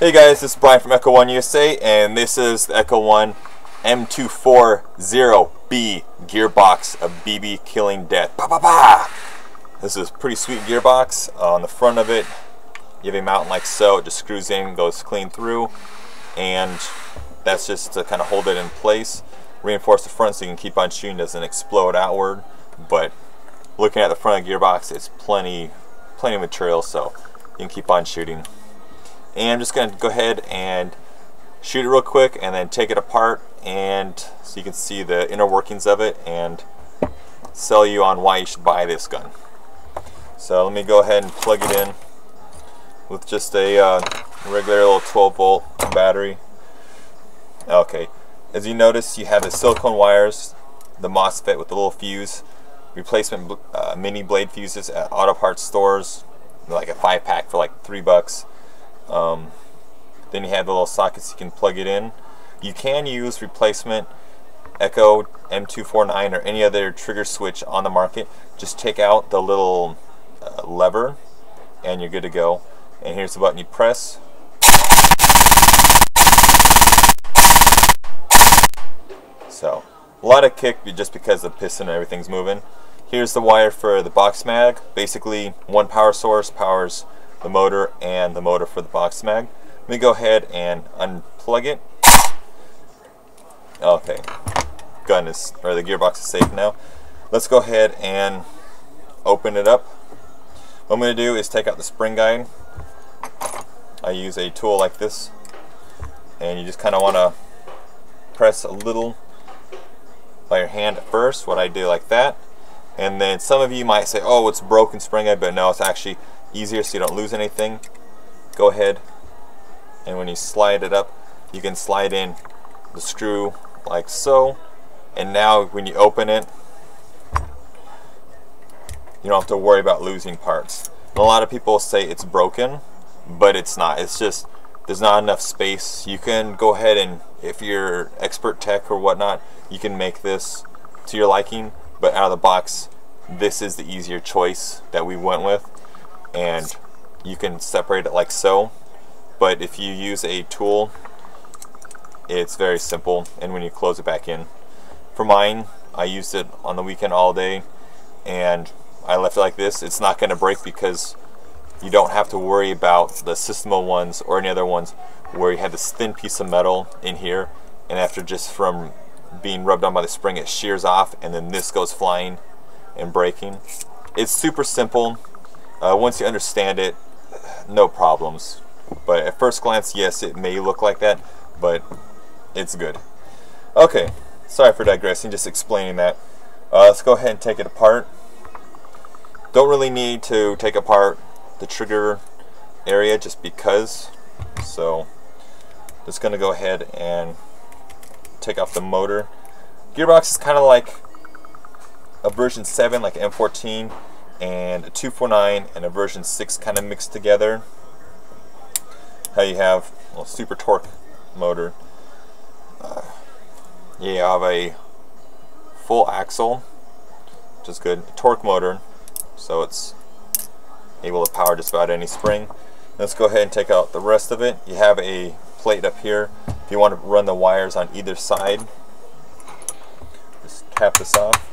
Hey guys, this is Brian from Echo One USA, and this is the Echo One M240B Gearbox, a BB killing death. Ba, ba, ba. This is a pretty sweet gearbox. On the front of it, you have a mount like so. It just screws in, goes clean through, and that's just to kind of hold it in place. Reinforce the front so you can keep on shooting, doesn't explode outward. But looking at the front of the gearbox, it's plenty of material, so you can keep on shooting. And I'm just going to go ahead and shoot it real quick and then take it apart, and so you can see the inner workings of it and sell you on why you should buy this gun. So let me go ahead and plug it in with just a regular little 12-volt battery. Okay, as you notice, you have the silicone wires, the MOSFET with the little fuse, replacement mini blade fuses at auto parts stores, like a 5-pack for like $3. Then you have the little sockets you can plug it in. You can use replacement Echo M249 or any other trigger switch on the market. Just take out the little lever and you're good to go. And here's the button you press. So a lot of kick just because the piston and everything's moving. Here's the wire for the box mag. Basically one power source powers the motor and the motor for the box mag. Let me go ahead and unplug it. Okay, the gearbox is safe now. Let's go ahead and open it up. What I'm going to do is take out the spring guide. I use a tool like this, and you just kind of want to press a little by your hand at first. What I do like that, and then some of you might say, "Oh, it's broken spring guide," but no, it's actually easier so you don't lose anything. Go ahead, and when you slide it up, you can slide in the screw like so, and now when you open it, you don't have to worry about losing parts. And a lot of people say it's broken, but it's not. It's just there's not enough space. You can go ahead and, if you're expert tech or whatnot, you can make this to your liking, but out of the box, this is the easier choice that we went with. And you can separate it like so, but if you use a tool, it's very simple, and when you close it back in. For mine, I used it on the weekend all day, and I left it like this. It's not going to break because you don't have to worry about the Systema ones or any other ones where you have this thin piece of metal in here, and after just from being rubbed on by the spring, it shears off, and then this goes flying and breaking. It's super simple. Once you understand it, no problems. But at first glance, yes, it may look like that, but it's good. Okay, sorry for digressing, just explaining that. Let's go ahead and take it apart. Don't really need to take apart the trigger area just because. So, just going to go ahead and take off the motor. Gearbox is kind of like a version 7, like M14. And a 249 and a version 6 kind of mixed together. How you have a super torque motor. You have a full axle, which is good. Torque motor, so it's able to power just about any spring. Let's go ahead and take out the rest of it. You have a plate up here. If you want to run the wires on either side, just tap this off.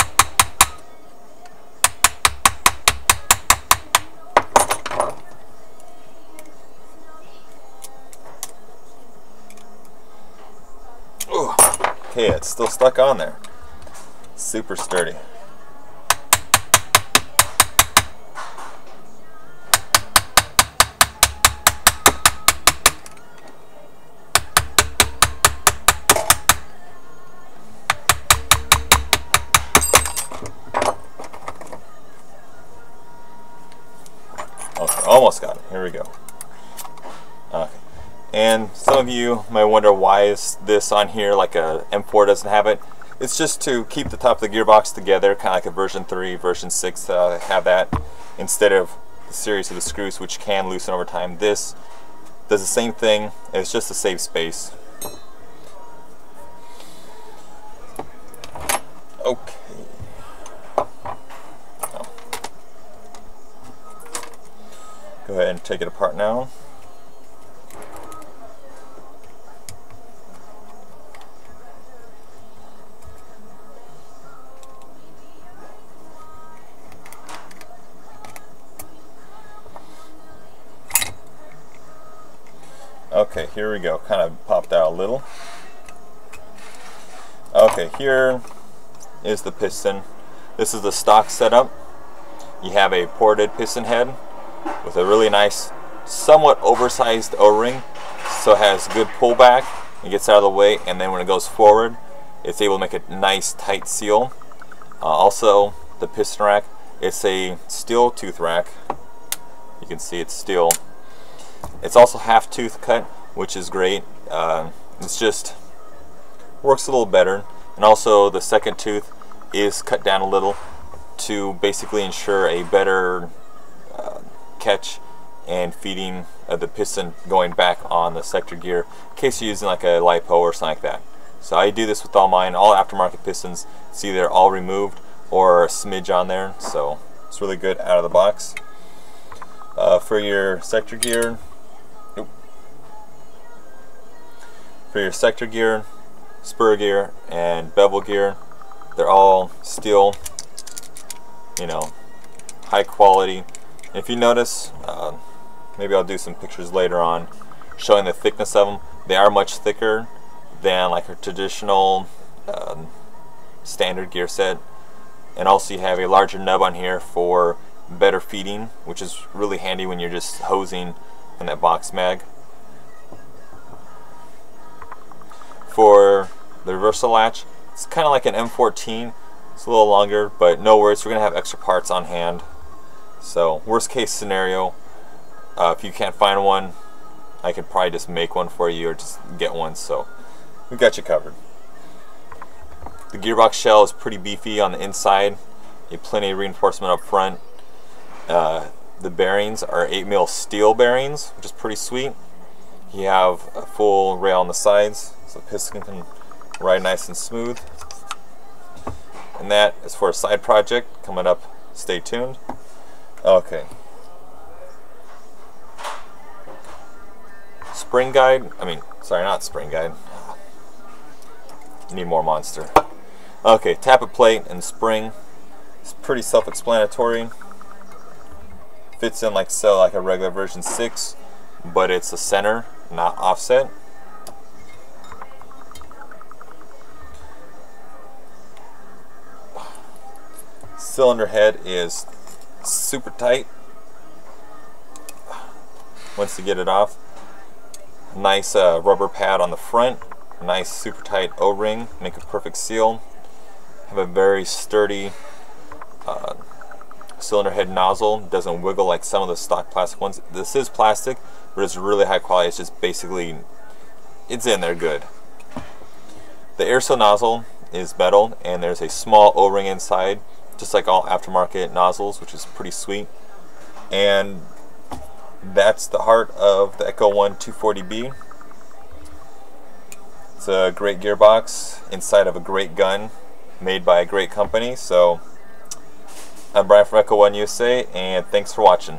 Okay, it's still stuck on there. Super sturdy. Okay, almost got it. Here we go. Okay. And some of you might wonder, why is this on here like a M4 doesn't have it? It's just to keep the top of the gearbox together, kind of like a version 3, version 6 have that, instead of the series of the screws which can loosen over time. This does the same thing, it's just to save space. Okay. Go ahead and take it apart now. Okay, here we go. Kind of popped out a little. Okay, here is the piston. This is the stock setup. You have a ported piston head with a really nice, somewhat oversized O-ring, so it has good pullback. It gets out of the way, and then when it goes forward, it's able to make a nice tight seal. Also, the piston rack, it's a steel tooth rack. You can see it's steel. It's also half tooth cut, which is great. It's just works a little better. And also the second tooth is cut down a little to basically ensure a better catch and feeding of the piston going back on the sector gear in case you're using like a LiPo or something like that. So I do this with all mine. All aftermarket pistons, it's either all removed or a smidge on there, so it's really good out of the box. For your sector gear, spur gear, and bevel gear, they're all steel, you know, high quality. And if you notice, maybe I'll do some pictures later on showing the thickness of them. They are much thicker than like a traditional standard gear set. And also you have a larger nub on here for better feeding, which is really handy when you're just hosing in that box mag. For the reversal latch, it's kind of like an M14. It's a little longer, but no worries, we're going to have extra parts on hand. So worst case scenario, if you can't find one, I could probably just make one for you or just get one, so we got you covered. The gearbox shell is pretty beefy on the inside. You have plenty of reinforcement up front. The bearings are 8mm steel bearings, which is pretty sweet. You have a full rail on the sides, so the piston can ride nice and smooth. And that is for a side project coming up. Stay tuned. Okay. Spring guide. Sorry, not spring guide. Need more Monster. Okay, tappet plate and spring. It's pretty self-explanatory. Fits in like so, like a regular version 6, but it's a center, not offset. Cylinder head is super tight once you get it off. Nice rubber pad on the front, nice super tight O-ring, make a perfect seal. Have a very sturdy cylinder head nozzle, doesn't wiggle like some of the stock plastic ones. This is plastic, but it's really high quality. It's just basically, it's in there good. The air seal nozzle is metal, and there's a small O-ring inside, just like all aftermarket nozzles, which is pretty sweet. And that's the heart of the Echo 1 240B. It's a great gearbox inside of a great gun, made by a great company. So I'm Brian from Echo 1 USA, and thanks for watching.